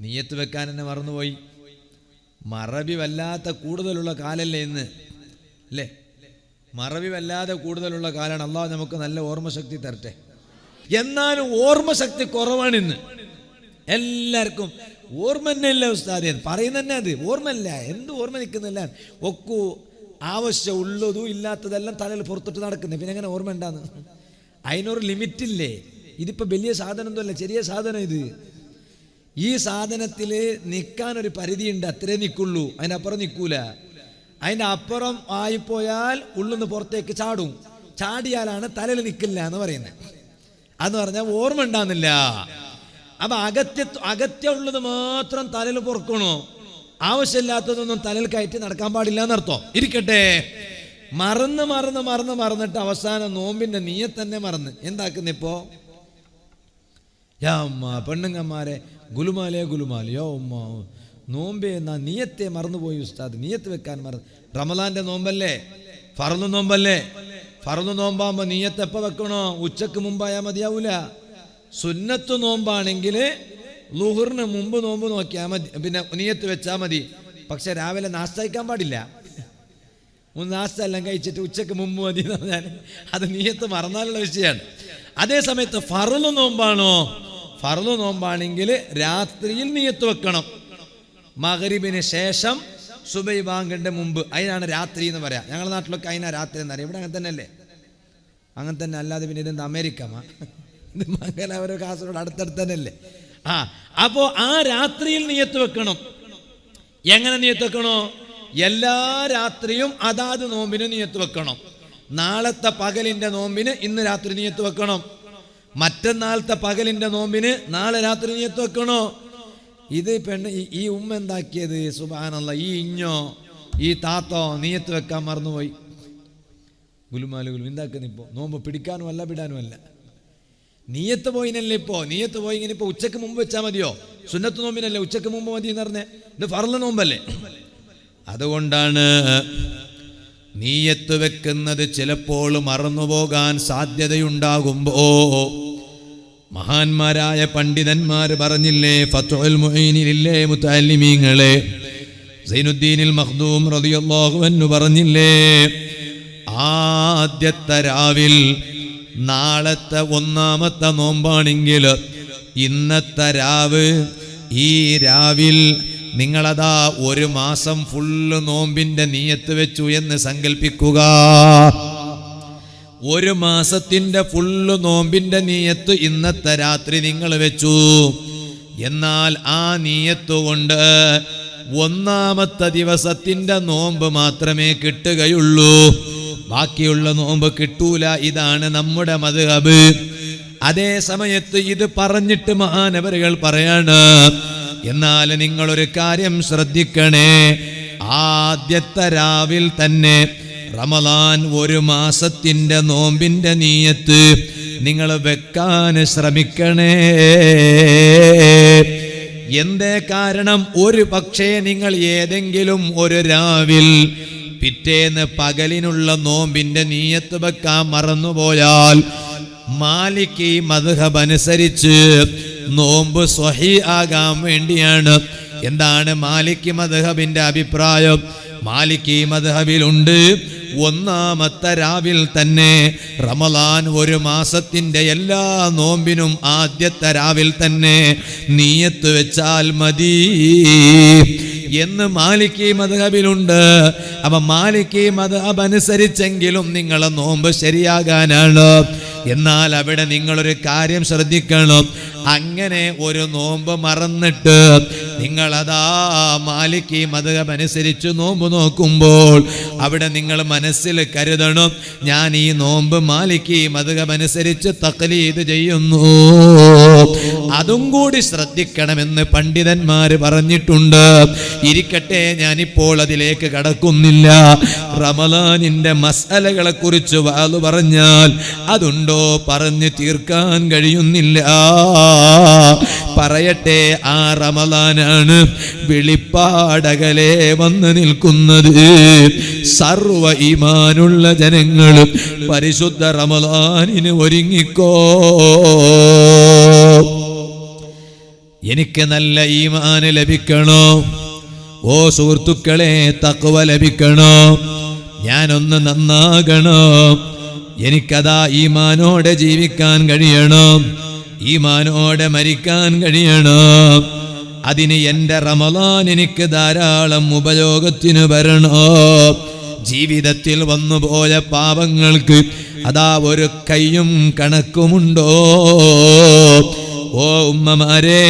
നിയ്യത്ത് വെക്കാൻ തന്നെ മറന്നുപോയി. മറവി വല്ലാത്ത കൂടുതലുള്ള കാലല്ലേ ഇന്ന്, അല്ലേ? മറവി വല്ലാതെ കൂടുതലുള്ള കാലമാണ്. അള്ളാഹു നമുക്ക് നല്ല ഓർമ്മശക്തി തരട്ടെ. എന്നാലും ഓർമ്മശക്തി കുറവാണ് ഇന്ന് എല്ലാവർക്കും. ഓർമ്മ തന്നെ ഇല്ല ഉസ്താദേ, പറയുന്ന തന്നെ അത് ഓർമ്മയില്ല. എന്ത് ഓർമ്മ നിൽക്കുന്നില്ല, ഒക്കു ആവശ്യം ഉള്ളതും ഇല്ലാത്തതെല്ലാം തലയിൽ പുറത്തിട്ട് നടക്കുന്നത്. പിന്നെ എങ്ങനെ ഓർമ്മ ഉണ്ടാന്ന്? അതിനൊരു ലിമിറ്റില്ലേ? ഇതിപ്പോൾ വലിയ സാധനമൊന്നുമല്ല, ചെറിയ സാധനം ഇത്. ഈ സാധനത്തിൽ നിൽക്കാനൊരു പരിധിയുണ്ട്, അത്രേ നിൽക്കുള്ളൂ, അതിനപ്പുറം നിൽക്കൂല. അതിൻ്റെ അപ്പുറം ആയിപ്പോയാൽ ഉള്ളിന്ന് പുറത്തേക്ക് ചാടും. ചാടിയാലാണ് തലയിൽ നിൽക്കില്ല എന്ന് പറയുന്നത്. അതെന്ന് പറഞ്ഞാൽ ഓർമ്മ ഉണ്ടാകുന്നില്ല. അപ്പം അകത്യമുള്ളത് മാത്രം തലയിൽ പൊറക്കണോ? ആവശ്യമില്ലാത്തതൊന്നും തലയിൽ കയറ്റി നടക്കാൻ പാടില്ല എന്നർത്ഥം. ഇരിക്കട്ടെ, മറന്നിട്ട് അവസാനം നോമ്പിന്റെ നിയ്യത്ത് തന്നെ മറന്ന് എന്താക്കുന്നിപ്പോ? യാ ഉമ്മ, പെണ്ണുങ്ങന്മാരെ ഗുലുമാലേ യോ ഉമ്മ, നോമ്പേ എന്നാ നിയ്യത്തെ മറന്നുപോയി ഉസ്താദ്, നിയ്യത്ത് വെക്കാൻ മറന്നു. റമദാന്റെ നോമ്പല്ലേ, ഫർള് നോമ്പല്ലേ? ഫർള് നോമ്പാകുമ്പോ നിയ്യത്ത് എപ്പോൾ വെക്കണോ? ഉച്ചക്ക് മുമ്പായാൽ മതിയാവൂല. സുന്നത്ത് നോമ്പാണെങ്കിൽ ളുഹറിന് മുമ്പ് നോമ്പ് നോക്കിയാൽ മതി, പിന്നെ നിയ്യത്ത് വെച്ചാൽ മതി. പക്ഷെ രാവിലെ നാസ്ത കഴിക്കാൻ പാടില്ല. നാസ്ത എല്ലാം കഴിച്ചിട്ട് ഉച്ചക്ക് മുമ്പ് മതി എന്ന് പറഞ്ഞാൽ അത് നിയ്യത്ത് മറന്നാലുള്ള വിഷയമാണ്. അതേ സമയത്ത് ഫർള് നോമ്പാണോ? ഫർള് നോമ്പാണെങ്കിൽ രാത്രിയിൽ നിയ്യത്ത് വെക്കണം. മഗ്രിബിന് ശേഷം സുബഹി ബാങ്കിന്റെ മുമ്പ്, അതിനാണ് രാത്രി എന്ന് പറയാം. ഞങ്ങളുടെ നാട്ടിലൊക്കെ അതിനാ രാത്രി എന്ന് പറയാം. ഇവിടെ അങ്ങനെ തന്നെ അല്ലേ? അങ്ങനെ തന്നെ. അല്ലാതെ പിന്നെ ഇതെന്ത് അമേരിക്ക? ഇത് മംഗലാപുരം കാസർഗോഡ് അടുത്തടുത്ത് തന്നെ അല്ലേ? അപ്പോ ആ രാത്രിയിൽ നിയ്യത്ത് വെക്കണം. എങ്ങനെ നിയ്യത്ത് വെക്കണോ? എല്ലാ രാത്രിയും അതാത് നോമ്പിന് നിയ്യത്ത് വെക്കണം. നാളത്തെ പകലിന്റെ നോമ്പിന് ഇന്ന് രാത്രി നിയ്യത്ത് വെക്കണം. മറ്റന്നാളത്തെ പകലിന്റെ നോമ്പിന് നാളെ രാത്രി നിയ്യത്ത് വെക്കണോ? ഇത് പെണ്ണ് ഈ ഉമ്മ എന്താക്കിയത്? സുബ്ഹാനല്ലാഹ്, ഈ ഇഞ്ഞോ ഈ താത്തോ നിയ്യത്ത് വെക്കാൻ മറന്നുപോയി. ഗുലുമാലുകളും എന്താക്കുന്നിപ്പോ? നോമ്പ് പിടിക്കാനും അല്ല വിടാനും അല്ല. നിയ്യത്ത് പോയിനല്ലേ ഇപ്പോ? നിയ്യത്ത് പോയി ഇങ്ങനെ ഇപ്പൊ ഉച്ചക്ക് മുമ്പ് വെച്ചാൽ മതിയോ? സുന്നത്ത് നോമ്പിനല്ലേ ഉച്ചക്ക് മുമ്പ് മതി എന്ന് പറഞ്ഞേ? ഇത് ഫർള് നോമ്പല്ലേ? അതുകൊണ്ടാണ് നിയ്യത്ത് വെക്കുന്നത് ചിലപ്പോൾ മറന്നുപോകാൻ സാധ്യതയുണ്ടാകുമ്പോ മഹാന്മാരായ പണ്ഡിതന്മാർ പറഞ്ഞില്ലേ, ഫത്ഹുൽ മുഈനിലില്ലേ മുതഅല്ലിമീങ്ങളെ, സൈനുദ്ദീനിൽ മഖ്ദൂം റളിയല്ലാഹു അൻഹു പറഞ്ഞില്ലേ, ആദ്യത്തെ രാവിൽ നാളത്തെ ഒന്നാമത്തെ നോമ്പാണെങ്കിൽ ഇന്നത്തെ രാവ്, ഈ രാവിൽ നിങ്ങളതാ ഒരു മാസം ഫുള്ള് നോമ്പിന്റെ നിയ്യത്ത് വെച്ചു എന്ന് സങ്കല്പിക്കുക. ഒരു മാസത്തിന്റെ ഫുള്ള് നോമ്പിന്റെ നിയ്യത്ത് ഇന്നത്തെ രാത്രി നിങ്ങൾ വെച്ചു. എന്നാൽ ആ നിയ്യത്ത് കൊണ്ട് ഒന്നാമത്തെ ദിവസത്തിന്റെ നോമ്പ് മാത്രമേ കിട്ടുകയുള്ളൂ, ബാക്കിയുള്ള നോമ്പ് കിട്ടൂല. ഇതാണ് നമ്മുടെ മദ്ഹബ്. അതേ സമയത്ത് ഇത് പറഞ്ഞിട്ട് മഹാനവറുകൾ പറയാണ്, എന്നാൽ നിങ്ങളൊരു കാര്യം ശ്രദ്ധിക്കണേ, ആദ്യത്തെ രാവിൽ തന്നെ റമദാൻ ഒരു മാസത്തിന്റെ നോമ്പിന്റെ നിയ്യത്ത് നിങ്ങൾ വെക്കാൻ ശ്രമിക്കണേ. എന്തേ കാരണം? ഒരു പക്ഷേ നിങ്ങൾ ഏതെങ്കിലും ഒരു രാവിൽ പിറ്റേന്ന് പകലിനുള്ള നോമ്പിന്റെ നിയ്യത്ത് വെക്കാൻ മറന്നുപോയാൽ മാലിക്കി മദ്ഹബ് അനുസരിച്ച് നോമ്പ് സ്വഹീഹ് ആകാൻ വേണ്ടിയാണ്. എന്താണ് മാലിക്കി മദ്ഹബിന്റെ അഭിപ്രായം? മാലിക്കി മദ്ഹബിലുണ്ട്, ഒന്നാമത്തെ രാവിൽ തന്നെ റമദാൻ ഒരു മാസത്തിന്റെ എല്ലാ നോമ്പിനും ആദ്യത്തെ രാവിൽ തന്നെ നിയ്യത്ത് വെച്ചാൽ മതി എന്ന് മാലിക്കി മദ്ഹബിലുണ്ട്. അപ്പൊ മാലിക്കി മദ്ഹബ് അനുസരിച്ചെങ്കിലും നിങ്ങളെ നോമ്പ് ശരിയാകാനാണ്. എന്നാൽ അവിടെ നിങ്ങളൊരു കാര്യം ശ്രദ്ധിക്കണം, അങ്ങനെ ഒരു നോമ്പ് മറന്നിട്ട് നിങ്ങളതാ മാലിക്കി മദ്ഹബ് അനുസരിച്ച് നോമ്പ് നോക്കുമ്പോൾ അവിടെ നിങ്ങൾ മനസ്സിൽ കരുതണം, ഞാൻ ഈ നോമ്പ് മാലിക്കി മദ്ഹബ് അനുസരിച്ച് തഖ്ലീദ് ചെയ്യുന്നു. അതും കൂടി ശ്രദ്ധിക്കണമെന്ന് പണ്ഡിതന്മാര് പറഞ്ഞിട്ടുണ്ട്. ഇരിക്കട്ടെ, ഞാനിപ്പോൾ അതിലേക്ക് കടക്കുന്നില്ല. റമദാനിന്റെ മസ്അലകളെ കുറിച്ച് വാള് പറഞ്ഞാൽ അതുണ്ടോ പറഞ്ഞു തീർക്കാൻ കഴിയുന്നില്ല. പറയട്ടെ, ആ റമദാനാണ് വെളിപ്പാടകലെ വന്ന് നിൽക്കുന്നത്. സർവ ഈമാനുള്ള ജനങ്ങളും പരിശുദ്ധ റമദാനിന് ഒരുങ്ങിക്കോ. എനിക്ക് നല്ല ഈമാന് ലഭിക്കണോ? ഓ സുഹൃത്തുക്കളെ, തഖ്വ ലഭിക്കണോ? ഞാനൊന്ന് നന്നാകണോ? എനിക്കതാ ഈമാനോടെ ജീവിക്കാൻ കഴിയണം, ഈമാനോടെ മരിക്കാൻ കഴിയണം. അതിന് എൻ്റെ റമളാൻ എനിക്ക് ധാരാളം ഉപയോഗത്തിന് വരണോ? ജീവിതത്തിൽ വന്നുപോയ പാപങ്ങൾക്ക് അതാ ഒരു കയ്യും കണക്കുമുണ്ടോ? ഓ ഉമ്മമാരെ,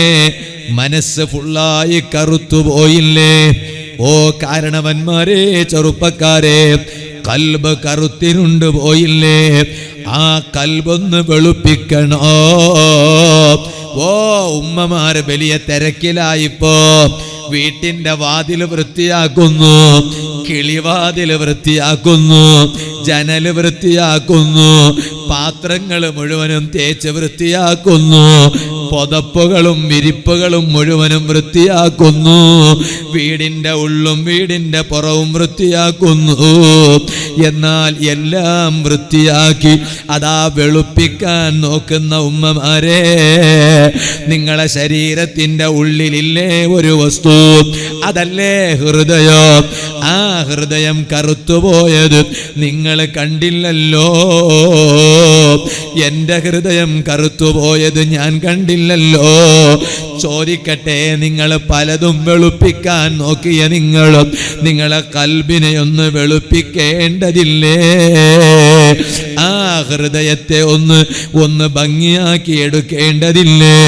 മനസ്സ് ഫുള്ളായി കറുത്തുപോയില്ലേ? ഓ കാരണവന്മാരെ, ചെറുപ്പക്കാരെ, കൽബ് കറുത്തിരുണ്ട് പോയില്ലേ? ആ കൽബൊന്ന് വെളുപ്പിക്കണോ? ഓ ഉമ്മമാര് വലിയ തിരക്കിലായിപ്പോ വീട്ടിന്റെ വാതിൽ വൃത്തിയാക്കുന്നു, കിളിവാതിൽ വൃത്തിയാക്കുന്നു, ജനല് വൃത്തിയാക്കുന്നു, പാത്രങ്ങൾ മുഴുവനും തേച്ച് വൃത്തിയാക്കുന്നു, പുതപ്പുകളും വിരിപ്പുകളും മുഴുവനും വൃത്തിയാക്കുന്നു, വീടിന്റെ ഉള്ളും വീടിന്റെ പുറവും വൃത്തിയാക്കുന്നു. എന്നാൽ എല്ലാം വൃത്തിയാക്കി അതാ വെളുപ്പിക്കാൻ നോക്കുന്ന ഉമ്മമാരെ, നിങ്ങളെ ശരീരത്തിന്റെ ഉള്ളിലില്ലേ ഒരു വസ്തു? അതല്ലേ ഹൃദയം. ആ ഹൃദയം കറുത്തുപോയത് നിങ്ങൾ കണ്ടില്ലല്ലോ. എന്റെ ഹൃദയം കറുത്തുപോയത് ഞാൻ കണ്ടില്ലല്ലോ. ചോദിക്കട്ടെ, നിങ്ങൾ പലതും വെളുപ്പിക്കാൻ നോക്കിയ നിങ്ങളെ കൽബിനെ ഒന്ന് വെളുപ്പിക്കേണ്ടതില്ലേ? ആ ഹൃദയത്തെ ഒന്ന് ഭംഗിയാക്കി എടുക്കേണ്ടതില്ലേ?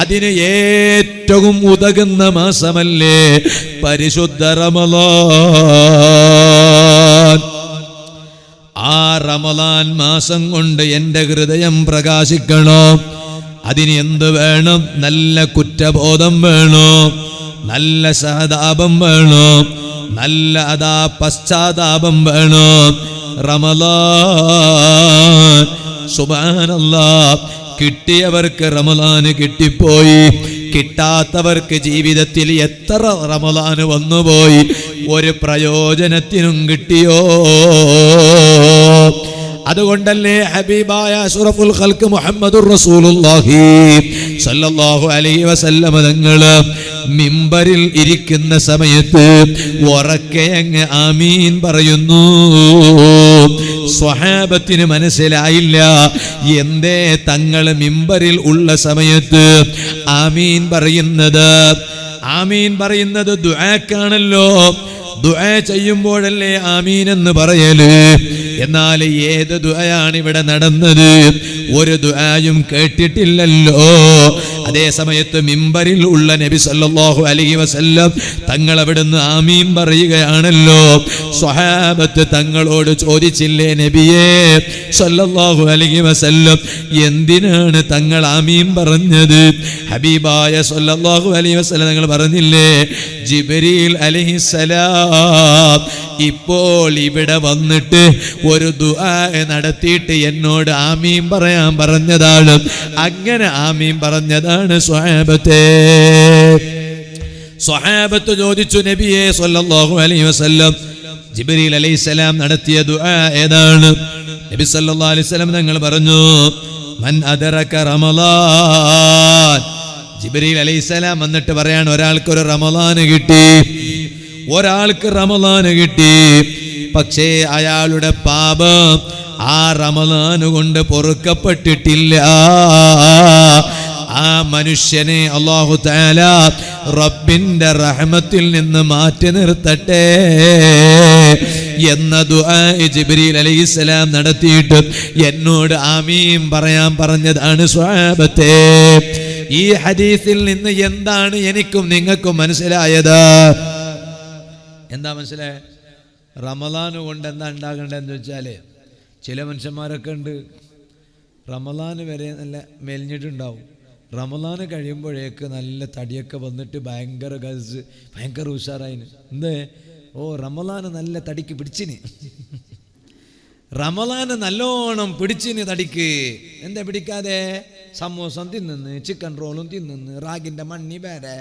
അതിന് ഏറ്റവും ഉതകുന്ന മാസമല്ലേ പരിശുദ്ധ റമളാൻ. ആ റമളാൻ മാസം കൊണ്ട് എൻ്റെ ഹൃദയം പ്രകാശിക്കണം. അതിന് എന്ത് വേണം? നല്ല കുറ്റബോധം വേണം, നല്ല സഹതാപം വേണം, നല്ല അതാ പശ്ചാത്താപം വേണം. റമളാൻ സുബ്ഹാനല്ലാഹ്, കിട്ടിയവർക്ക് റമളാന് കിട്ടിപ്പോയി, കിട്ടാത്തവർക്ക് ജീവിതത്തിൽ എത്ര റമളാന് വന്നുപോയി, ഒരു പ്രയോജനത്തിനും കിട്ടിയോ? അതുകൊണ്ടല്ലേ ഹബീബായ അഷ്റഫുൽ ഖൽഖ് മുഹമ്മദുർ റസൂലുള്ളാഹി സ്വല്ലല്ലാഹു അലൈഹി വസല്ലം തങ്ങൾ മിമ്പറിൽ ഇരിക്കുന്ന സമയത്ത് ഉറക്കെ അങ്ങ് ആമീൻ പറയുന്നു. സ്വഹാബത്തിന് മനസ്സിലായില്ല എന്തേ തങ്ങൾ മിമ്പറിൽ ഉള്ള സമയത്ത് ആമീൻ പറയുന്നത്. ആമീൻ പറയുന്നത് ദുആക്കാണല്ലോ. ദുആ ചെയ്യുമ്പോഴല്ലേ ആമീൻ എന്ന് പറയല്. എന്നാൽ ഏത് ദുആയാണ് ഇവിടെ നടന്നത്? ഒരു ദുആയും കേട്ടിട്ടില്ലല്ലോ. അതേ സമയത്ത് മിമ്പറിൽ ഉള്ള നബി സല്ലല്ലാഹു അലൈഹി വസല്ലം തങ്ങൾ അവിടുന്ന് ആമീൻ പറയുകയാണല്ലോ. സ്വഹാബത്ത് തങ്ങളോട് ചോദിച്ചില്ലേ, നബിയേ സല്ലല്ലാഹു അലൈഹി വസല്ലം, എന്തിനാണ് തങ്ങൾ ആമീൻ പറഞ്ഞത്? ഹബീബായ സല്ലല്ലാഹു അലൈഹി വസല്ലം തങ്ങൾ പറഞ്ഞില്ലേ, ജിബ്രീൽ അലൈഹിസ്സലാം ഇപ്പോൾ ഇവിടെ വന്നിട്ട് ഒരു ദുആ നടത്തിയിട്ട് എന്നോട് ആമീൻ പറയാൻ പറഞ്ഞതാണ്. അങ്ങനെ ആമീൻ പറഞ്ഞതാണ് സ്വഹാബത്തെ. സ്വഹാബത്ത് ചോദിച്ചു, നബിയേ സല്ലല്ലാഹു അലൈഹി വസല്ലം, ജിബ്രീൽ അലൈഹിസ്സലാം നടത്തിയ ദുആ ഏതാണ്? നബി സല്ലല്ലാഹു അലൈഹി വസല്ലം തങ്ങൾ പറഞ്ഞു, മൻ അദറക റമളാൻ. ജിബ്രീൽ അലൈഹിസ്സലാം വന്നിട്ട് പറയാണ്, ഒരാൾക്കൊരു റമളാന് കിട്ടി, ഒരാൾക്ക് റമളാന് കിട്ടി, പക്ഷേ അയാളുടെ പാപം ആ റമളാൻ കൊണ്ട് പൊറുക്കപ്പെട്ടിട്ടില്ല. ആ മനുഷ്യനെ അല്ലാഹു തആല റബ്ബിന്റെ റഹ്മത്തിൽ നിന്ന് മാറ്റി നിർത്തട്ടെ എന്ന ദുആ ജിബ്രീൽ അലൈഹിസ്സലാം നടത്തിയിട്ട് എന്നോട് ആമീൻ പറയാൻ പറഞ്ഞതാണ് സ്വഹാബത്തെ. ഈ ഹദീസിൽ നിന്ന് എന്താണ് എനിക്കും നിങ്ങൾക്കും മനസ്സിലായത്? എന്താ മനസ്സിലായത്? റമളാൻ കൊണ്ട് എന്താ ഉണ്ടാകേണ്ടതെന്ന് വെച്ചാൽ, ചില മനുഷ്യന്മാരൊക്കെ ഉണ്ട് റമളാന് വരെ നല്ല മെലിഞ്ഞിട്ടുണ്ടാവും, റമളാൻ കഴിയുമ്പോഴേക്ക് നല്ല തടിയൊക്കെ വന്നിട്ട് ഭയങ്കര ഗസ്, ഭയങ്കര ഉഷാറായിന്. എന്തേ? ഓ റമളാൻ നല്ല തടിക്ക് പിടിച്ചിന്, റമളാൻ നല്ലോണം പിടിച്ചിന് തടിക്ക്. എന്താ പിടിക്കാതെ? സമോസം തിന്നുന്ന്, ചിക്കൻ റോളും തിന്നുന്ന്, റാഗിൻ്റെ മണ്ണി വേറെ,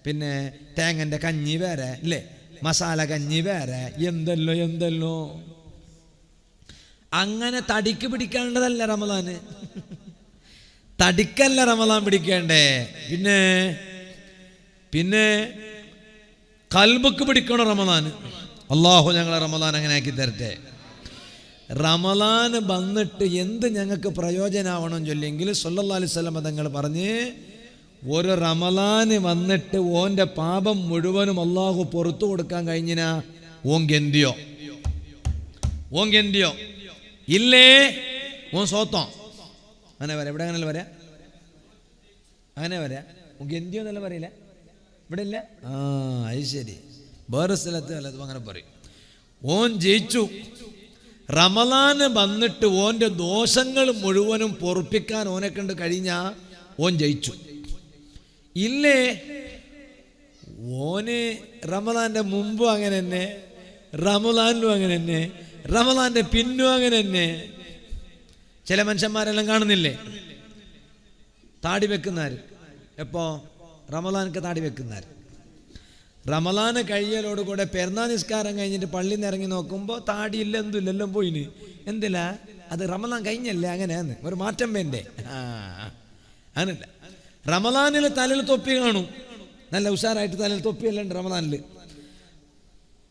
പിന്നെ തേങ്ങൻ്റെ കഞ്ഞി വേറെ, അല്ലേ, മസാല കഞ്ഞി വേറെ, എന്തെല്ലോ. അങ്ങനെ തടിക്ക് പിടിക്കാനുള്ളതല്ല റമളാന്. തടിക്കല്ല റമളാൻ പിടിക്കേണ്ടേ. പിന്നെ പിന്നെ കൽബക്ക് പിടിക്കണം റമദാൻ. അള്ളാഹു ഞങ്ങളെ റമദാൻ അങ്ങനെ ആക്കി തരട്ടെ. റമദാൻ വന്നിട്ട് എന്ത് ഞങ്ങൾക്ക് പ്രയോജനമാവണം ചൊല്ലെങ്കിൽ സല്ലല്ലാഹു അലൈഹി വസല്ലം തങ്ങൾ പറഞ്ഞ്, ഒരു റമദാന് വന്നിട്ട് ഓൻ്റെ പാപം മുഴുവനും അള്ളാഹു പുറത്തു കൊടുക്കാൻ കഴിഞ്ഞിനാ ഓങ്കെന്തിയോ ഇല്ലേ ഓൻ സോത്തോ. അങ്ങനെ വരാം. ഇവിടെ അങ്ങനെയല്ല വരാ, അങ്ങനെ വരാ. ഓങ്കെന്തിയോ എന്നല്ല പറയില്ല, ഇവിടെ ഇല്ല. അത് ശരി. വേറെ സ്ഥലത്ത് അല്ലതും അങ്ങനെ പറയും. ഓൻ ജയിച്ചു. റമദാന് വന്നിട്ട് ഓൻ്റെ ദോഷങ്ങൾ മുഴുവനും പൊറുപ്പിക്കാൻ ഓനെ കണ്ട് കഴിഞ്ഞാൽ ഓൻ ജയിച്ചു. ഇല്ലേ ഓന് റമദാൻ്റെ മുമ്പും അങ്ങനെ തന്നെ, റമദാനിലും അങ്ങനെ തന്നെ, റമദാൻ്റെ പിന്നും അങ്ങനെ തന്നെ. ചില മനുഷ്യന്മാരെല്ലാം കാണുന്നില്ലേ താടി വെക്കുന്നവർ. എപ്പോ റമദാനൊക്കെ താടി വെക്കുന്നവർ. റമദാന് കഴിയലോടുകൂടെ പെരുന്നാൾ നിസ്കാരം കഴിഞ്ഞിട്ട് പള്ളിയിൽ നിന്ന് ഇറങ്ങി നോക്കുമ്പോൾ താടിയില്ല, എന്തില്ല, എല്ലാം പോയിന്. എന്തില്ല, അത് റമദാൻ കഴിഞ്ഞല്ലേ, അങ്ങനെയാന്ന് ഒരു മാറ്റം വേണ്ടേ. അങ്ങനല്ല. റമദാനിൽ തലയിൽ തൊപ്പി കാണും, നല്ല ഉഷാറായിട്ട് തലയിൽ തൊപ്പിയെല്ലാം ഉണ്ട് റമദാനിൽ.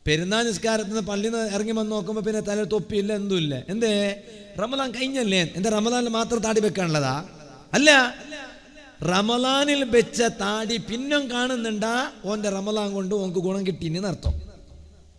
പെരുന്നാൾ നിസ്കാരത്തിൽ നിന്ന് പള്ളിയിൽ നിന്ന് ഇറങ്ങി വന്ന് നോക്കുമ്പോൾ പിന്നെ തലയിൽ തൊപ്പിയില്ല, എന്തുമില്ല. എന്തേ, റമദാൻ കഴിഞ്ഞല്ലേ. എന്താ റമദാനിൽ മാത്രം താടി വെക്കാനുള്ളതാ? അല്ല, റമദാനിൽ വെച്ച താടി പിന്നും കാണുന്നുണ്ടാ ഓൻ്റെ റമദാൻ കൊണ്ട് ഓൻക്ക് ഗുണം കിട്ടിയെന്ന് അർത്ഥം.